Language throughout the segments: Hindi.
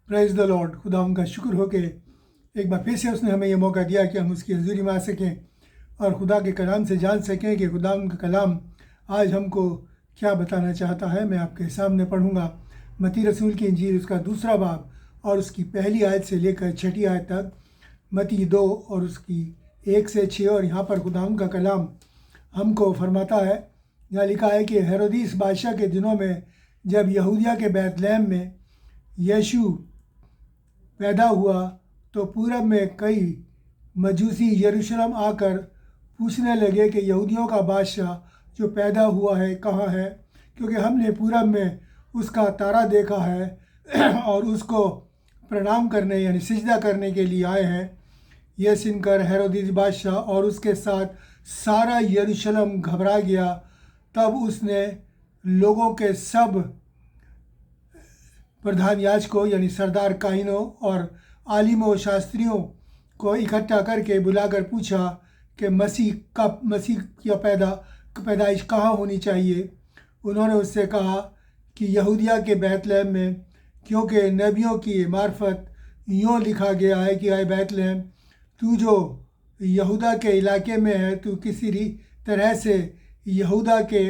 Praise the Lord. खुदा उनका शुक्र हो कि एक बार फिर से उसने हमें ये मौका दिया कि हम उसकी हज़ूरी में आ सकें और खुदा के कलाम से जान सकें कि खुदा उनका कलाम आज हमको क्या बताना चाहता है। मैं आपके सामने पढ़ूँगा मत्ती रसूल की इंजील उसका 2 बाब और उसकी पहली आयत से लेकर 6 आयत तक। मत्ती 2 और उसकी 1 से 6। और यहाँ पर खुदा उनका कलाम हमको फरमाता है, यहाँ लिखा है कि हेरोदिस बादशाह के दिनों में जब यहूदिया के बैतलहम में यीशु पैदा हुआ तो पूरब में कई मजूसी यरूशलेम आकर पूछने लगे कि यहूदियों का बादशाह जो पैदा हुआ है कहाँ है, क्योंकि हमने पूरब में उसका तारा देखा है और उसको प्रणाम करने यानी सिजदा करने के लिए आए हैं। यह सुनकर हेरोदिस बादशाह और उसके साथ सारा यरूशलेम घबरा गया। तब उसने लोगों के सब प्रधान याजकों यानी सरदार काहिनों और आलिमों शास्त्रियों को इकट्ठा करके बुलाकर पूछा कि मसीह की पैदाइश कहाँ होनी चाहिए। उन्होंने उससे कहा कि यहूदिया के बैतलहम में, क्योंकि नबियों की मार्फत यूँ लिखा गया है कि आए बैतलहम, तू जो यहूदा के इलाके में है, तू किसी तरह से यहूदा के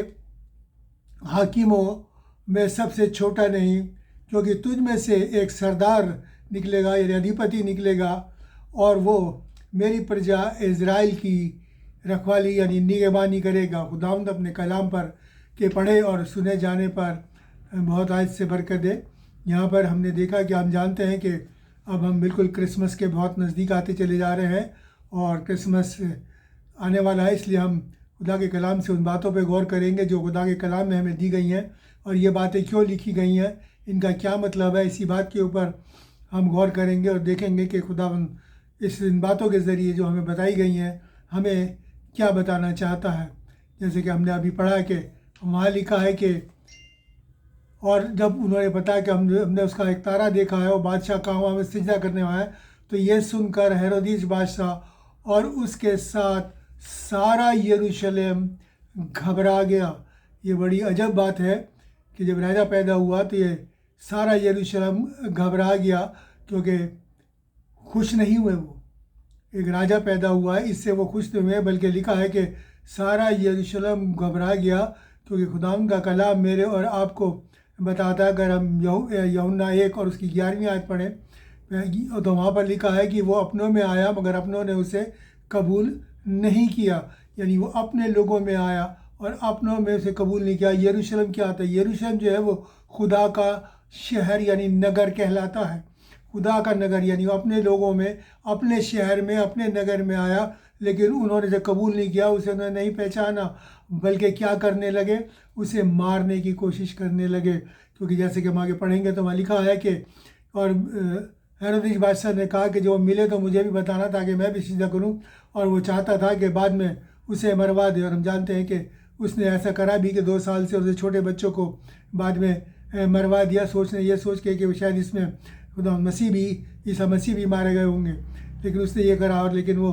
हाकिमों में सबसे छोटा नहीं, क्योंकि तुझ में से एक सरदार निकलेगा यानी अधिपति निकलेगा और वो मेरी प्रजा इज़राइल की रखवाली यानी निगहबानी करेगा। खुदावंद अपने कलाम पर के पढ़े और सुने जाने पर बहुत आज से बरकत दे। यहाँ पर हमने देखा कि हम जानते हैं कि अब हम बिल्कुल क्रिसमस के बहुत नज़दीक आते चले जा रहे हैं और क्रिसमस आने वाला है, इसलिए हम खुदा के कलाम से उन बातों पर गौर करेंगे जो खुदा के कलाम में हमें दी गई हैं और ये बातें क्यों लिखी गई हैं, इनका क्या मतलब है। इसी बात के ऊपर हम गौर करेंगे और देखेंगे कि खुदावंद इन बातों के ज़रिए जो हमें बताई गई हैं हमें क्या बताना चाहता है। जैसे कि हमने अभी पढ़ा कि वहाँ लिखा है कि और जब उन्होंने बताया कि हमने उसका एक तारा देखा है और बादशाह कहाँ हमें सिजदा करने आया है, तो ये सुनकर हेरोदिस बादशाह और उसके साथ सारा यरूशलेम घबरा गया। ये बड़ी अजब बात है कि जब राजा पैदा हुआ तो ये सारा यरूशलेम घबरा गया, क्योंकि खुश नहीं हुए। वो एक राजा पैदा हुआ है, इससे वो खुश नहीं हुए, बल्कि लिखा है कि सारा यरूशलेम घबरा गया, क्योंकि खुदावंद का कलाम मेरे और आपको बताता है। अगर हम यूहन्ना 1 और उसकी 11वीं आयत पढ़ें तो वहाँ पर लिखा है कि वो अपनों में आया मगर अपनों ने उसे कबूल नहीं किया, यानी वो अपने लोगों में आया और अपनों में उसे कबूल नहीं किया। यरूशलेम क्या आता है? यरूशलेम जो है वो खुदा का शहर यानी नगर कहलाता है। खुदा का नगर यानी वो अपने लोगों में, अपने शहर में, अपने नगर में आया, लेकिन उन्होंने उसे कबूल नहीं किया, उसे उन्होंने नहीं पहचाना, बल्कि क्या करने लगे, उसे मारने की कोशिश करने लगे। क्योंकि जैसे कि हम आगे पढ़ेंगे तो वहाँ लिखा है कि और हेरोदिस बादशाह ने कहा कि जो मिले तो मुझे भी बताना ताकि मैं भी सिजदा करूं, और वो चाहता था कि बाद में उसे मरवा दे। और हम जानते हैं कि उसने ऐसा करा भी कि 2 साल से उसने छोटे बच्चों को बाद में मरवा दिया, ये सोच के कि शायद इसमें खुदा ईसा मसीह भी मारे गए होंगे, लेकिन उसने ये करा। और लेकिन वो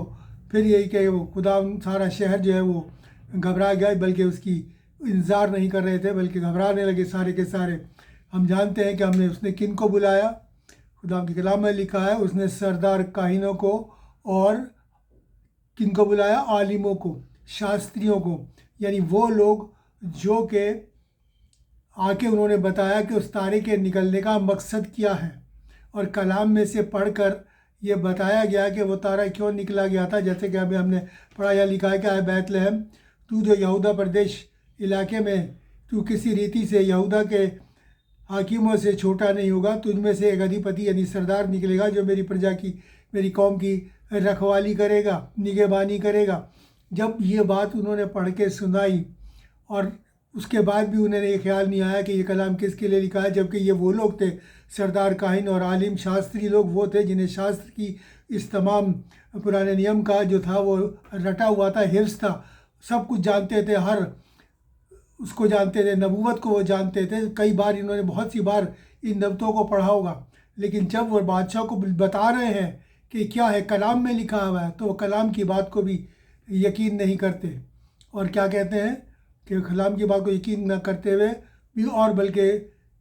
फिर यही कि वो खुदा सारा शहर जो है वो घबरा गया, बल्कि उसकी इंतज़ार नहीं कर रहे थे, बल्कि घबराने लगे सारे के सारे। हम जानते हैं कि उसने किन को बुलाया। खुदा के कलाम में लिखा है उसने सरदार काहिनों को और किन को बुलाया? आलिमों को, शास्त्रियों को, यानी वो लोग जो के आके उन्होंने बताया कि उस तारे के निकलने का मकसद क्या है। और कलाम में से पढ़कर ये बताया गया कि वो तारा क्यों निकला गया था। जैसे कि अभी हमने पढ़ा या लिखा है कि आए बैतलहम, तू जो यहूदा प्रदेश इलाके में, तू किसी रीति से यहूदा के हाकिमों से छोटा नहीं होगा, तुझ में से एक अधिपति यानी सरदार निकलेगा जो मेरी प्रजा की, मेरी कौम की रखवाली करेगा, निगहबानी करेगा। जब ये बात उन्होंने पढ़ के सुनाई और उसके बाद भी उन्हें ये ख्याल नहीं आया कि ये कलाम किसके लिए लिखा है, जबकि ये वो लोग थे, सरदार काहिन और आलिम शास्त्री लोग वो थे जिन्हें शास्त्र की इस तमाम पुराने नियम का जो था वो रटा हुआ था, हिफ्स था, सब कुछ जानते थे, हर उसको जानते थे, नबूवत को वो जानते थे। कई बार इन्होंने बहुत सी बार इन नबूतों को पढ़ा होगा, लेकिन जब वो बादशाह को बता रहे हैं कि क्या है कलाम में लिखा हुआ है, तो वो कलाम की बात को भी यकीन नहीं करते। और क्या कहते हैं कि कलाम की बात को यकीन न करते हुए भी, और बल्कि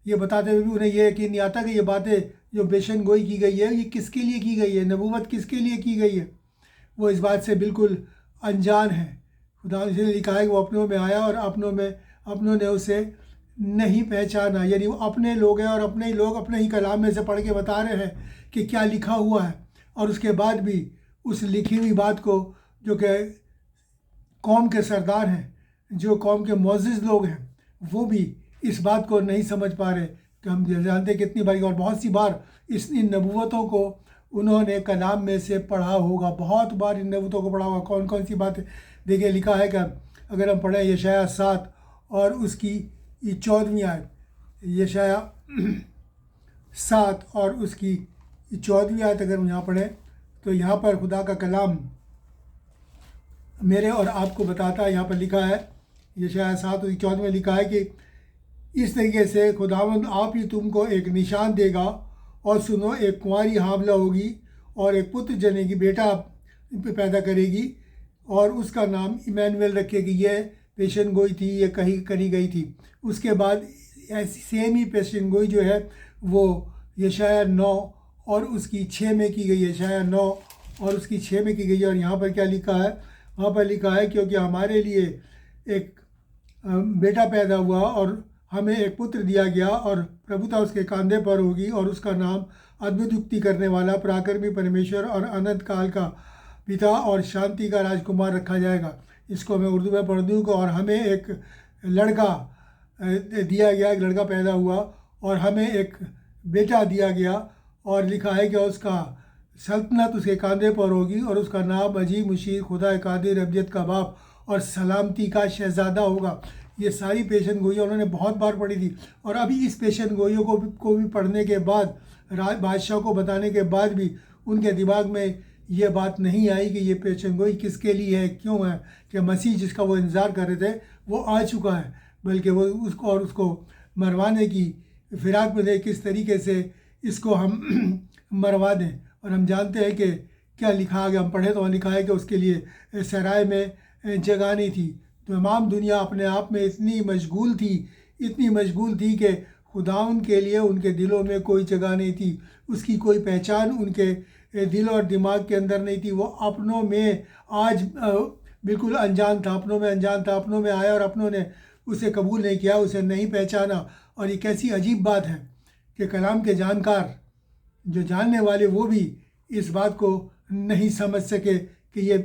ये बताते हुए भी उन्हें ये यकीन नहीं आता कि ये बातें जो पेशन गोई की गई है ये किसके लिए की गई है, नबूवत किसके लिए की गई है, वो इस बात से बिल्कुल अनजान है। खुदा ने लिखा है कि वो अपनों में आया और अपनों ने उसे नहीं पहचाना। यानी वो अपने लोग हैं और अपने ही लोग अपने ही कलाम में से पढ़ के बता रहे हैं कि क्या लिखा हुआ है, और उसके बाद भी उस लिखी हुई बात को जो कि कौम के सरदार हैं, जो कौम के मुअज़्ज़िज़ लोग हैं, वो भी इस बात को नहीं समझ पा रहे कि हम जानते हैं कितनी बार और बहुत सी बार इन नबूवतों को उन्होंने कलाम में से पढ़ा होगा, बहुत बार इन नबूवतों को पढ़ा होगा। कौन कौन सी बातें देखिए, लिखा है कि अगर हम पढ़ें यशाया 7 और उसकी 14वीं आयत, यशाया 7 और उसकी 14वीं आयत अगर हम यहाँ पढ़ें तो यहाँ पर खुदा का कलाम मेरे और आपको बताता है। यहाँ पर लिखा है यशाया 7 और 14 में लिखा है कि इस तरीके से खुदावंद आप ही तुमको एक निशान देगा, और सुनो, एक कुंवारी हामला होगी और एक पुत्र जनेगी, बेटा पैदा करेगी और उसका नाम इमैनुएल रखेगी। यह पेशन गोई थी, ये कही करी गई थी। उसके बाद ऐसी सेम ही पेशन गोई जो है वो यशाया 9 और उसकी 6 में की गई है, यशाया 9 और उसकी 6 में की गई है। और यहाँ पर क्या लिखा है, वहाँ पर लिखा है क्योंकि हमारे लिए एक बेटा पैदा हुआ और हमें एक पुत्र दिया गया और प्रभुता उसके कंधे पर होगी, और उसका नाम अद्भुत युक्ति करने वाला, पराक्रमी परमेश्वर और अनंत काल का पिता और शांति का राजकुमार रखा जाएगा। इसको मैं उर्दू में पढ़ दूँगा। और हमें एक लड़का दिया गया, एक लड़का पैदा हुआ और हमें एक बेटा दिया गया, और लिखा है कि उसका सल्तनत उसके कंधे पर होगी और उसका नाम अजीब, मुशीर, खुदा कादिर, अब्दियत का बाप और सलामती का शहज़ादा होगा। ये सारी पेशन गोइयाँ उन्होंने बहुत बार पढ़ी थी, और अभी इस पेशन गोइयों को भी पढ़ने के बाद, बादशाह को बताने के बाद भी उनके दिमाग में ये बात नहीं आई कि ये पेशन गोई किसके लिए है, क्यों है, कि मसीह जिसका वो इंतज़ार कर रहे थे वो आ चुका है, बल्कि वो उसको मरवाने की फिराक में थे, किस तरीके से इसको हम मरवा दें। और हम जानते हैं कि क्या लिखा गया, हम पढ़े तो लिखा है कि उसके लिए सराय में जगह नहीं थी। तो तमाम दुनिया अपने आप में इतनी मशगूल थी कि खुदाउन के लिए उनके दिलों में कोई जगह नहीं थी, उसकी कोई पहचान उनके दिल और दिमाग के अंदर नहीं थी। वो अपनों में आज बिल्कुल अनजान था, अपनों में आया और अपनों ने उसे कबूल नहीं किया, उसे नहीं पहचाना। और ये कैसी अजीब बात है कि कलाम के जानकार, जो जानने वाले, वो भी इस बात को नहीं समझ सके कि ये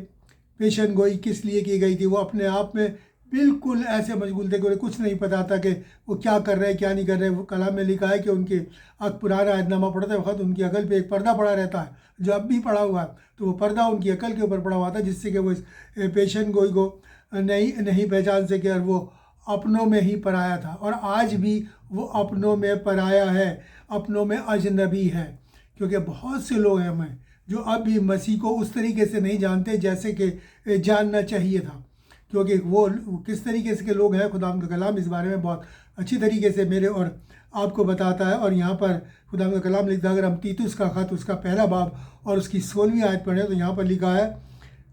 पेशन गोई किस लिए की गई थी। वो अपने आप में बिल्कुल ऐसे मशगूल थे कि उन्हें कुछ नहीं पता था कि वो क्या कर रहे हैं, क्या नहीं कर रहे हैं। वो कलाम में लिखा है कि उनके पुराना अहदनामा पढ़ते वक्त उनकी अकल पे एक पर्दा पड़ा रहता है, जो अब भी पड़ा हुआ है। तो वो पर्दा उनकी अकल के ऊपर पड़ा हुआ था, जिससे कि वो इस पेशन गोई को नहीं पहचान सके, और वो अपनों में ही पराया था। और आज भी वो अपनों में पराया है, अपनों में अजनबी है, क्योंकि बहुत से लोग हैं हमें जो अब भी मसीह को उस तरीके से नहीं जानते जैसे कि जानना चाहिए था। क्योंकि वो किस तरीके से के लोग हैं, खुदा का कलाम इस बारे में बहुत अच्छी तरीके से मेरे और आपको बताता है। और यहाँ पर खुदा का कलाम लिखता है, अगर हम तीतुस का ख़त उसका पहला बाब और उसकी 16वीं आयत पढ़ें तो यहाँ पर लिखा है,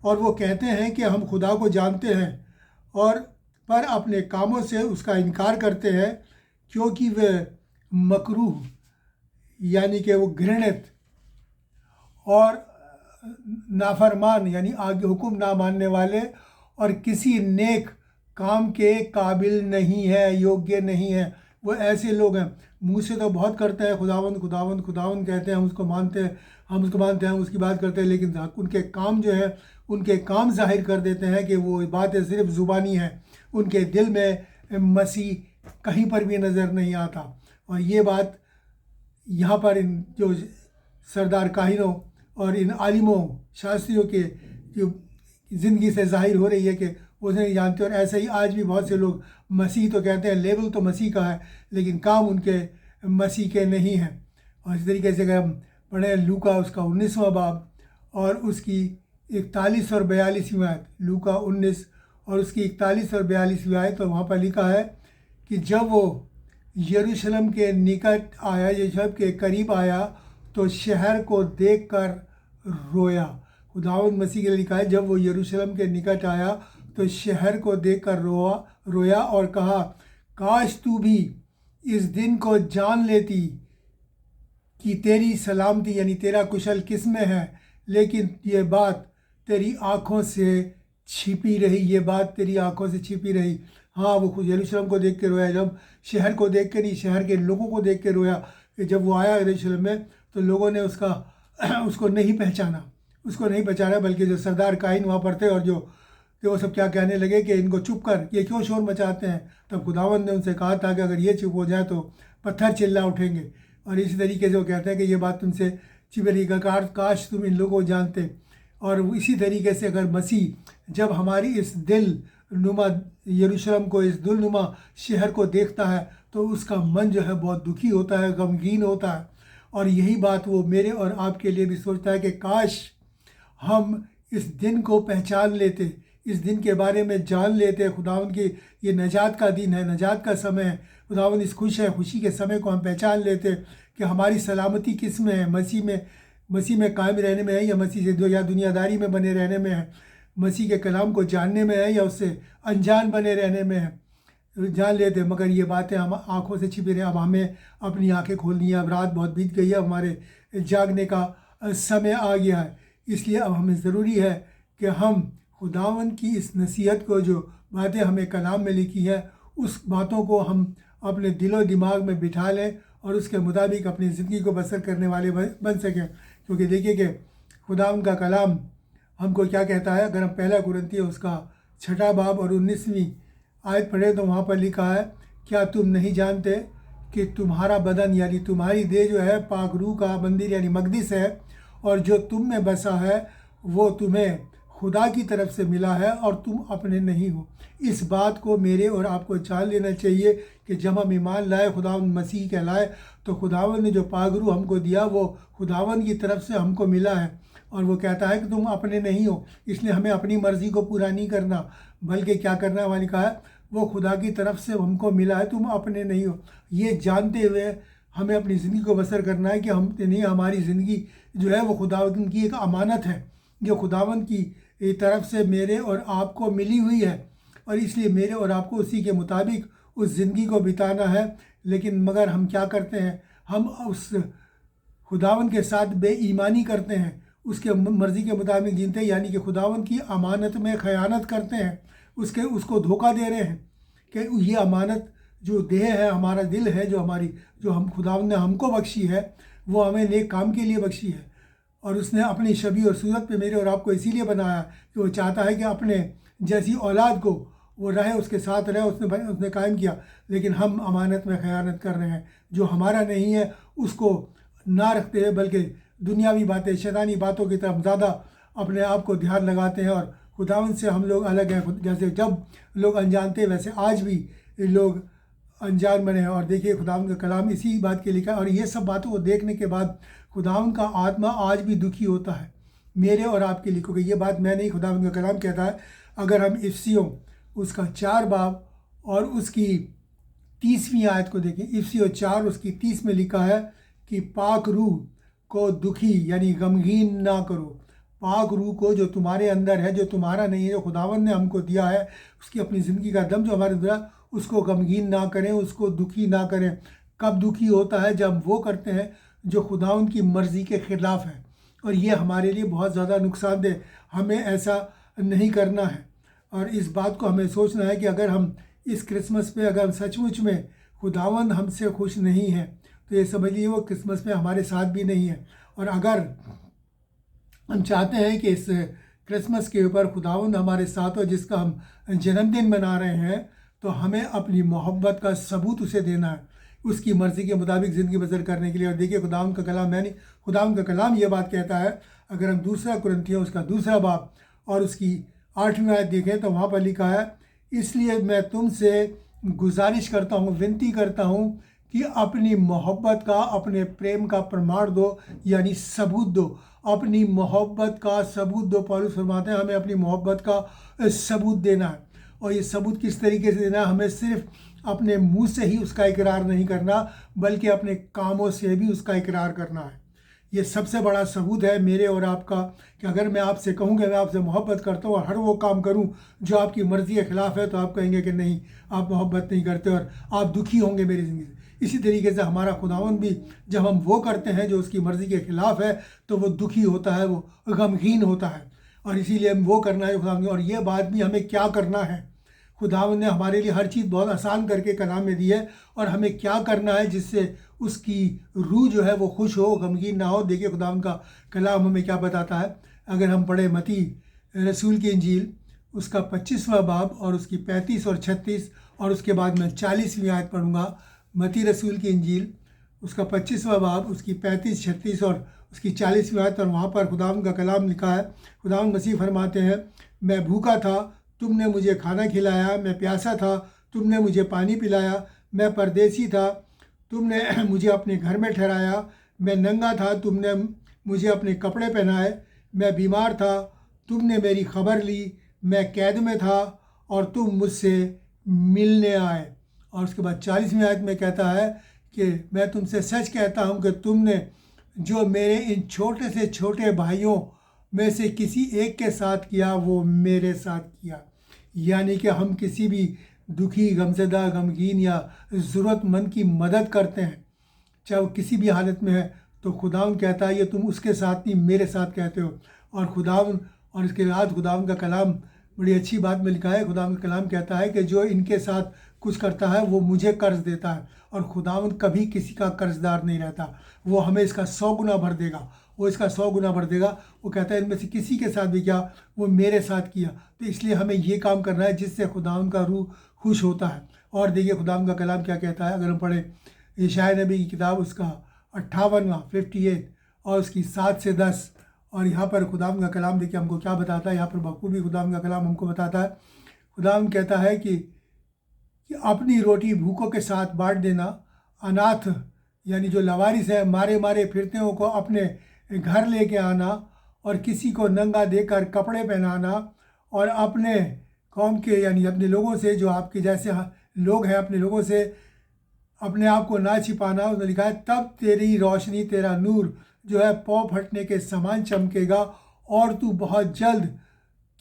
और वो कहते हैं कि हम खुदा को जानते हैं और पर अपने कामों से उसका इनकार करते हैं, क्योंकि वे मकरूह यानी कि वो घृणित और नाफरमान यानी आगे हुक्म ना मानने वाले और किसी नेक काम के काबिल नहीं है, योग्य नहीं है। वो ऐसे लोग हैं, मुँह से तो बहुत करते हैं, खुदावंद खुदावंद खुदावंद कहते हैं, हम उसको मानते हैं, हम उसकी बात करते हैं, लेकिन उनके काम जो है, उनके काम जाहिर कर देते हैं कि वो बातें सिर्फ ज़ुबानी है, उनके दिल में मसीह कहीं पर भी नज़र नहीं आता। और ये बात यहाँ पर इन जो सरदार काहिनों और इन आलिमों शास्त्रियों के जो ज़िंदगी से जाहिर हो रही है कि वो नहीं जानते। और ऐसे ही आज भी बहुत से लोग मसीह तो कहते हैं, लेबल तो मसीह का है, लेकिन काम उनके मसीह के नहीं हैं। और इस तरीके से अगर हम पढ़ें लूका उसका 19वां बाब और उसकी 41 और 42वीं आयत, लूका 19 और उसकी 41 और 42वीं आयत, तो वहाँ पर लिखा है कि जब वो यरूशलेम के निकट आया, यरूशलेम के करीब आया, तो शहर को देखकर रोया। खुदावंद मसीह के लिए लिखा है, जब वो यरूशलेम के निकट आया तो शहर को देखकर रोया और कहा, काश तू भी इस दिन को जान लेती कि तेरी सलामती यानी तेरा कुशल किस में है, लेकिन ये बात तेरी आँखों से छिपी रही, ये बात तेरी आँखों से छिपी रही। हाँ, वो यरूशलेम को देख के रोया, जब शहर को देख के नहीं, शहर के लोगों को देख के रोया कि जब वो आया यरूशलेम में तो लोगों ने उसको नहीं पहचाना, बल्कि जो सरदार काइन वहाँ पर थे और जो तो वो सब क्या कहने लगे कि इनको चुप कर, ये क्यों शोर मचाते हैं। तब खुदावंद ने उनसे कहा था कि अगर ये चुप हो जाए तो पत्थर चिल्ला उठेंगे। और इसी तरीके से वो कहते हैं कि ये बात तुमसे छिपी रही, काश तुम इन लोगों को जानते। और इसी तरीके से अगर मसीह जब हमारी इस दिल नुमा यरूशलेम को, इस दिलनुमा शहर को देखता है तो उसका मन जो है बहुत दुखी होता है, गमगीन होता है। और यही बात वो मेरे और आपके लिए भी सोचता है कि काश हम इस दिन को पहचान लेते, इस दिन के बारे में जान लेते। खुदावंद की ये नजात का दिन है, नजात का समय है। खुदावंद इस खुशी के समय को हम पहचान लेते कि हमारी सलामती किस में है, मसीह में कायम रहने में है या मसीह से या दुनियादारी में बने रहने में है, मसीह के कलाम को जानने में है या उससे अनजान बने रहने में है। जान लेते, मगर ये बातें हम आँखों से छिपी रहे। अब हमें अपनी आँखें खोलनी है। अब रात बहुत बीत गई है, हमारे जागने का समय आ गया है। इसलिए अब हमें ज़रूरी है कि हम खुदावंद की इस नसीहत को, जो बातें हमें कलाम में लिखी है, उस बातों को हम अपने दिलो दिमाग में बिठा लें और उसके मुताबिक अपनी ज़िंदगी को बसर करने वाले बन सकें। क्योंकि देखिए कि खुदावंद का कलाम हमको क्या कहता है। अगर हम पहला कुरिन्थियों उसका 6 बाब और 19वीं आयत पढ़े तो वहाँ पर लिखा है, क्या तुम नहीं जानते कि तुम्हारा बदन यानी तुम्हारी देह जो है पाक रूह का मंदिर यानी मकदस है, और जो तुम में बसा है वो तुम्हें खुदा की तरफ से मिला है और तुम अपने नहीं हो। इस बात को मेरे और आपको जान लेना चाहिए कि जब हम ईमान लाए, खुदावंद मसीह कहलाए, तो खुदावंद ने जो पाक रूह हमको दिया वो खुदावंद की तरफ से हमको मिला है। और वो कहता है कि तुम अपने नहीं हो। इसलिए हमें अपनी मर्ज़ी को पूरा नहीं करना, बल्कि क्या करना है, वाली कहा है वो खुदा की तरफ से हमको मिला है, तुम अपने नहीं हो। ये जानते हुए हमें अपनी ज़िंदगी को बसर करना है कि हम नहीं, हमारी ज़िंदगी जो है वो खुदावंद की एक अमानत है, जो खुदावंद की तरफ से मेरे और आपको मिली हुई है। और इसलिए मेरे और आपको उसी के मुताबिक उस ज़िंदगी को बिताना है। लेकिन मगर हम क्या करते हैं, हम उस खुदावंद के साथ बेईमानी करते हैं, उसके मर्ज़ी के मुताबिक जीते हैं, यानी कि खुदावंद की अमानत में ख़यानत करते हैं, उसको धोखा दे रहे हैं कि ये अमानत जो देह है, हमारा दिल है, जो हम खुदावंद ने हमको बख्शी है, वो हमें नेक काम के लिए बख्शी है। और उसने अपनी छवि और सूरत पे मेरे और आपको इसीलिए बनाया कि वो चाहता है कि अपने जैसी औलाद को वो रहे, उसके साथ रहे, उसने कायम किया। लेकिन हम अमानत में ख़यानत कर रहे हैं, जो हमारा नहीं है उसको ना रखते हैं, बल्कि दुनियावी बातें, शैतानी बातों की तरफ ज़्यादा अपने आप को ध्यान लगाते हैं। और खुदावंद से हम लोग अलग हैं। जैसे जब लोग अनजान थे, वैसे आज भी लोग अनजान बने हैं। और देखिए खुदावंद का कलाम इसी बात के लिखा है। और ये सब बातों को देखने के बाद खुदावंद का आत्मा आज भी दुखी होता है मेरे और आपके लिए, क्योंकि ये बात मैं नहीं, खुदावंद का कलाम कहता है। अगर हम इफसियों उसका 4 बाब और उसकी 30वीं आयत को देखें, इफसियों 4 उसकी 30 में लिखा है कि पाक रूह को दुखी यानी गमगीन ना करो। पाक रूह को जो तुम्हारे अंदर है, जो तुम्हारा नहीं है, जो खुदावंद ने हमको दिया है, उसकी अपनी ज़िंदगी का दम जो हमारे अंदर है, उसको गमगीन ना करें, उसको दुखी ना करें। कब दुखी होता है, जब वो करते हैं जो खुदावंद की मर्ज़ी के ख़िलाफ़ है। और ये हमारे लिए बहुत ज़्यादा नुकसानदेह, हमें ऐसा नहीं करना है। और इस बात को हमें सोचना है कि अगर हम इस क्रिसमस पे अगर सचमुच में खुदावंद हमसे खुश नहीं है, तो ये समझ लीजिए वो क्रिसमस में हमारे साथ भी नहीं है। और अगर हम चाहते हैं कि इस क्रिसमस के ऊपर खुदावंद हमारे साथ हो, जिसका हम जन्मदिन मना रहे हैं, तो हमें अपनी मोहब्बत का सबूत उसे देना है, उसकी मर्ज़ी के मुताबिक ज़िंदगी बसर करने के लिए। और देखिए खुदावंद का कलाम, यानी खुदावंद का कलाम ये बात कहता है। अगर हम 2 कुरिन्थियों उसका 2 बाब और उसकी 8वीं आयत देखें तो वहाँ पर लिखा है, इसलिए मैं तुमसे गुजारिश करता हूँ, विनती करता हूँ कि अपनी मोहब्बत का, अपने प्रेम का प्रमाण दो, यानी सबूत दो। अपनी मोहब्बत का सबूत दो। पौलुस फरमाते हैं हमें अपनी मोहब्बत का सबूत देना है। और ये सबूत किस तरीके से देना है, हमें सिर्फ अपने मुंह से ही उसका इकरार नहीं करना, बल्कि अपने कामों से भी उसका इकरार करना है। ये सबसे बड़ा सबूत है मेरे और आपका, कि अगर मैं आपसे कहूँ कि मैं आपसे मोहब्बत करता हूँ और हर वो काम करूँ जो आपकी मर्ज़ी के ख़िलाफ़ है, तो आप कहेंगे कि नहीं, आप मोहब्बत नहीं करते और आप दुखी होंगे मेरी ज़िंदगी से। इसी तरीके से हमारा खुदावंद भी जब हम वो करते हैं जो उसकी मर्ज़ी के ख़िलाफ़ है तो वो दुखी होता है, वो गमगीन होता है। और इसीलिए हम वो करना है खुदावंद। और ये बात भी हमें क्या करना है, खुदावंद ने हमारे लिए हर चीज़ बहुत आसान करके कलाम में दी है, और हमें क्या करना है जिससे उसकी रूह जो है वो खुश हो, गमगीन ना हो। देखिए खुदावंद का कलाम हमें क्या बताता है। अगर हम पढ़े मत्ती रसूल की इंजील उसका 25वां बाब और उसकी 35 और 36, और उसके बाद मैं 40वीं आयत पढ़ूंगा। मत्ती रसूल की इंजील उसका 25वां बाब, उसकी 35, 36 और उसकी 40वीं आयत। और वहाँ पर खुदावंद का कलाम लिखा है। खुदावंद मसीह फरमाते हैं, मैं भूखा था, तुमने मुझे खाना खिलाया, मैं प्यासा था, तुमने मुझे पानी पिलाया, मैं परदेसी था, तुमने मुझे अपने घर में ठहराया, मैं नंगा था, तुमने मुझे अपने कपड़े पहनाए, मैं बीमार था, तुमने मेरी खबर ली, मैं कैद में था और तुम मुझसे मिलने आए। और उसके बाद 40वीं आयत में कहता है कि मैं तुमसे सच कहता हूँ कि तुमने जो मेरे इन छोटे से छोटे भाइयों में से किसी एक के साथ किया वो मेरे साथ किया। यानी कि हम किसी भी दुखी, गमज़दा, गमगीन या ज़रूरतमंद की मदद करते हैं, चाहे वो किसी भी हालत में है, तो खुदावंद कहता है ये तुम उसके साथ नहीं मेरे साथ कहते हो। और खुदावंद, और इसके बाद खुदावंद का कलाम बड़ी अच्छी बात में लिखा है। खुदावंद का कलाम कहता है कि जो इनके साथ कुछ करता है वो मुझे कर्ज देता है, और खुदावंद कभी किसी का कर्जदार नहीं रहता। वो हमें इसका 100 गुना भर देगा, वो इसका 100 गुना भर देगा। वो कहता है इनमें से किसी के साथ भी क्या, वो मेरे साथ किया। तो इसलिए हमें ये काम करना है जिससे खुदावंद का रूह खुश होता है। और देखिए खुदावंद का कलाम क्या कहता है। अगर हम पढ़े यशायाह नबी की किताब उसका 58वां 58 और उसकी 7 से 10, और यहाँ पर खुदावंद का कलाम देखिए हमको क्या बताता है। यहाँ पर बखूबी खुदावंद का कलाम हमको बताता है। खुदावंद कहता है कि अपनी रोटी भूखों के साथ बांट देना, अनाथ यानी जो लवारिस है, मारे मारे फिरते को अपने घर लेके आना, और किसी को नंगा देकर कपड़े पहनाना, और अपने कौम के यानी अपने लोगों से, जो आपके जैसे लोग हैं, अपने लोगों से अपने आप को ना छिपाना। उसने लिखा है तब तेरी रोशनी, तेरा नूर जो है पौ फटने के समान चमकेगा, और तू बहुत जल्द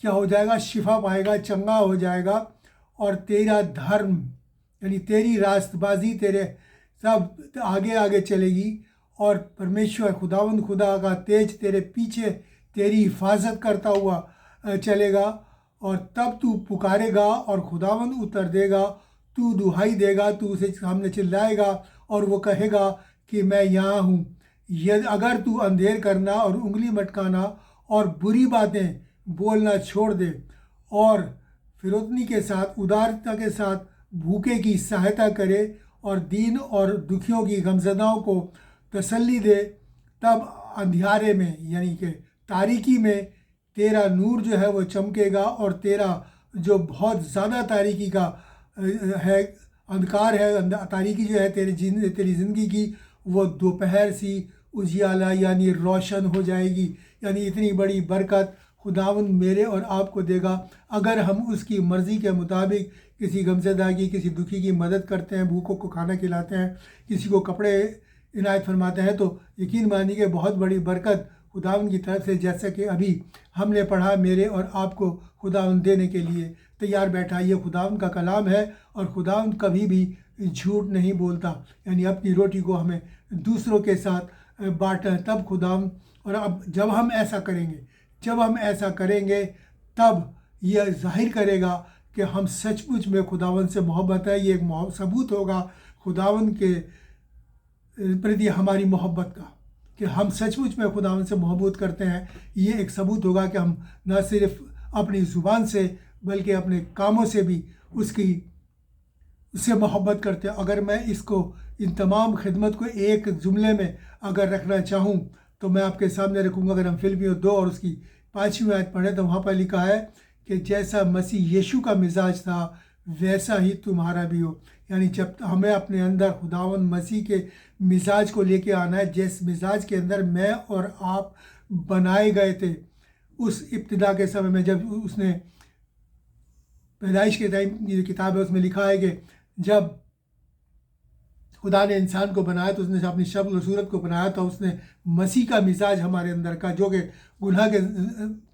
क्या हो जाएगा, शिफा पाएगा, चंगा हो जाएगा। और तेरा धर्म यानी तेरी रास्तबाजी तेरे सब आगे आगे चलेगी, और परमेश्वर खुदावंद खुदा का तेज तेरे पीछे तेरी हिफाजत करता हुआ चलेगा। और तब तू पुकारेगा और खुदावंद उत्तर देगा, तू दुहाई देगा, तू उसे सामने चिल्लाएगा और वो कहेगा कि मैं यहाँ हूँ। यदि अगर तू अंधेर करना और उंगली मटकाना और बुरी बातें बोलना छोड़ दे, और फिरौतनी के साथ, उदारता के साथ भूखे की सहायता करे, और दीन और दुखियों की गमज़दाओं को तसल्ली दे, तब अंधियारे में यानी कि तारीकी में तेरा नूर जो है वो चमकेगा, और तेरा जो बहुत ज़्यादा तारीकी का है, अंधकार है, तारीकी जो है तेरी ज़िंदगी की, वो दोपहर सी उजियाला यानी रोशन हो जाएगी। यानी इतनी बड़ी बरकत खुदावंद मेरे और आपको देगा अगर हम उसकी मर्ज़ी के मुताबिक किसी गमज़दा की, किसी दुखी की मदद करते हैं, भूखों को खाना खिलाते हैं, किसी को कपड़े इनायत फरमाते हैं। तो यकीन मानिए कि बहुत बड़ी बरकत खुदावंद की तरफ से, जैसा कि अभी हमने पढ़ा, मेरे और आपको खुदावंद देने के लिए तैयार बैठा। ये खुदावंद का कलाम है, और खुदावंद कभी भी झूठ नहीं बोलता। यानी अपनी रोटी को हमें दूसरों के साथ बांटें, तब खुदावंद, और अब जब हम ऐसा करेंगे तब यह जाहिर करेगा कि हम सचमुच में खुदावंद से मोहब्बत है। ये एक सबूत होगा खुदावंद के प्रति हमारी मोहब्बत का, कि हम सचमुच में खुदावंद से मोहब्बत करते हैं। ये एक सबूत होगा कि हम न सिर्फ अपनी ज़ुबान से बल्कि अपने कामों से भी उससे मोहब्बत करते हैं। अगर मैं इन तमाम खिदमत को एक जुमले में अगर रखना चाहूँ तो मैं आपके सामने रखूँगा। अगर हम फिलिप्पियों 2 और उसकी 5वीं आयत पढ़ें तो वहाँ पर लिखा है कि जैसा मसीह यीशु का मिजाज था वैसा ही तुम्हारा भी हो। यानी जब हमें अपने अंदर खुदावंद मसीह के मिजाज को लेके आना है, जिस मिजाज के अंदर मैं और आप बनाए गए थे उस इब्तिदा के समय में, जब उसने पैदाइश के टाइम की किताब है उसमें लिखा है कि जब खुदा ने इंसान को बनाया तो उसने अपनी शक्ल और सूरत को बनाया, तो उसने मसीह का मिजाज हमारे अंदर का, जो कि गुनाह के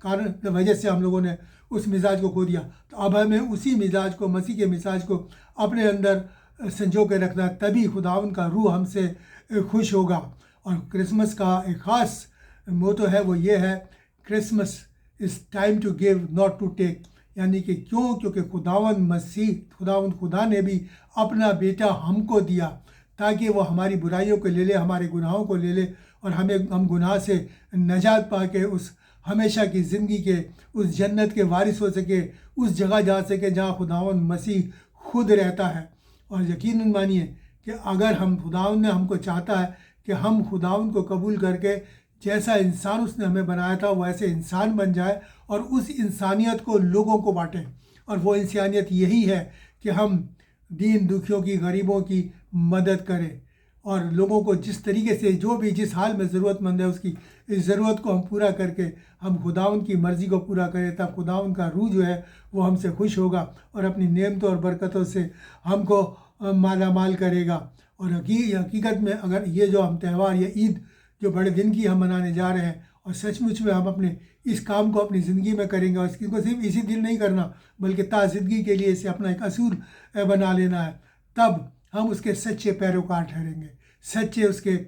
कारण वजह से हम लोगों ने उस मिजाज को खो दिया। तो अब हमें उसी मिजाज को, मसीह के मिजाज को अपने अंदर संजो के रखना, तभी खुदावन का रूह हमसे खुश होगा। और क्रिसमस का एक ख़ास मोटो है, वो ये है, Christmas is time to give not to take. यानी कि क्यों? क्योंकि खुदा ने भी अपना बेटा हमको दिया ताकि वो हमारी बुराइयों को ले ले, हमारे गुनाहों को ले ले, और हम गुनाह से नजात पा के उस हमेशा की ज़िंदगी के उस जन्नत के वारिस हो सके, उस जगह जा सके जहाँ खुदावन मसीह खुद रहता है। और यकीनन मानिए कि अगर खुदावन ने हमको चाहता है कि हम खुदावन को कबूल करके जैसा इंसान उसने हमें बनाया था वैसे इंसान बन जाए और उस इंसानियत को लोगों को बांटें। और वो इंसानियत यही है कि हम दीन दुखियों की, गरीबों की मदद करें और लोगों को जिस तरीके से जो भी जिस हाल में ज़रूरतमंद है उसकी इस ज़रूरत को हम पूरा करके हम खुदावन की मर्ज़ी को पूरा करें, तब खुदावन का रूह जो है वो हमसे खुश होगा और अपनी नेमतों और बरकतों से हमको माला माल करेगा। और हकीकत में अगर ये जो हम त्यौहार, ये ईद जो बड़े दिन की हम मनाने जा रहे हैं, और सचमुच में हम अपने इस काम को अपनी ज़िंदगी में करेंगे, और इसको सिर्फ इसी दिन नहीं करना बल्कि ज़िंदगी के लिए इसे अपना एक असूल बना लेना है, तब हम उसके सच्चे पैरोकार ठहरेंगे, सच्चे उसके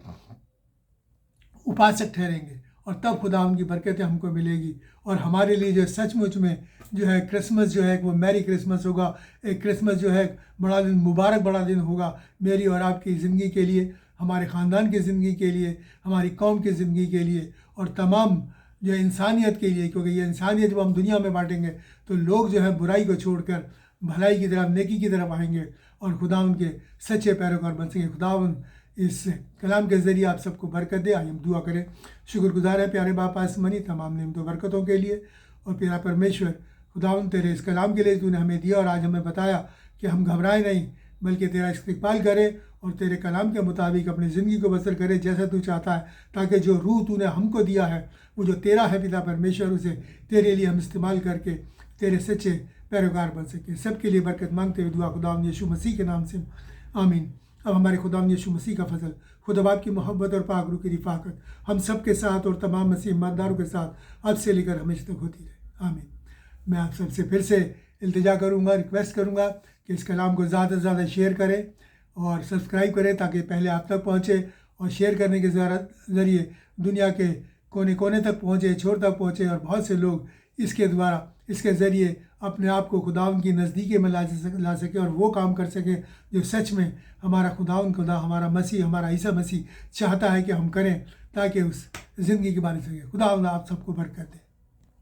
उपासक ठहरेंगे, और तब खुदा उनकी बरकतें हमको मिलेगी। और हमारे लिए जो सचमुच में जो है क्रिसमस जो है वो मैरी क्रिसमस होगा, एक क्रिसमस जो है बड़ा दिन, मुबारक बड़ा दिन होगा मेरी और आपकी ज़िंदगी के लिए, हमारे ख़ानदान की ज़िंदगी के लिए, हमारी कौम की ज़िंदगी के लिए, और तमाम जो इंसानियत के लिए। क्योंकि ये इंसानियत जब हम दुनिया में बांटेंगे तो लोग जो है बुराई को छोड़कर भलाई की तरफ, नेकी की तरफ आएंगे और खुदा उनके सच्चे पैरोकार बन सकेंगे। खुदा इस कलाम के ज़रिए आप सबको बरकत दे। आइए हम दुआ करें। शुक्रगुजार है प्यारे बाप आसमानी तमाम नेमतों बरकतों के लिए। और प्यारा परमेश्वर खुदावन, तेरे इस कलाम के लिए तूने हमें दिया और आज हमें बताया कि हम घबराएं नहीं बल्कि तेरा इस्तिकबाल करें और तेरे कलाम के मुताबिक अपनी ज़िंदगी को बसर करें जैसा तू चाहता है, ताकि जो रूह तूने हमको दिया है वो जो तेरा है पिता परमेश्वर, उसे तेरे लिए हम इस्तेमाल करके तेरे सच्चे पैरोकार बन सके। सबके लिए बरकत मांगते हुए दुआ खुदावंद यीशु मसीह के नाम से आमीन। अब हमारे खुदावंद यीशु मसीह का फजल, खुदा बाप की मोहब्बत और पाक रूह की रिफाकत हम सब के साथ और तमाम मसीह ईमानदारों के साथ अब से लेकर हमेशा तक होती रहे। आमीन। मैं आप सबसे फिर से इल्तिजा करूँगा, रिक्वेस्ट करूँगा कि इस कलाम को ज़्यादा से ज़्यादा शेयर करें और सब्सक्राइब करें ताकि पहले आप तक पहुँचे, और शेयर करने के ज़रिए दुनिया के कोने कोने तक पहुँचे, छोर तक पहुँचे, और बहुत से लोग इसके ज़रिए अपने आप को खुदावन की नज़दीकी में ला सके और वो काम कर सके जो सच में हमारा खुदा, हमारा मसीह, हमारा ईसा मसीह चाहता है कि हम करें, ताकि उस ज़िंदगी के बारे में सके। खुदावन आप सबको बरकत दे।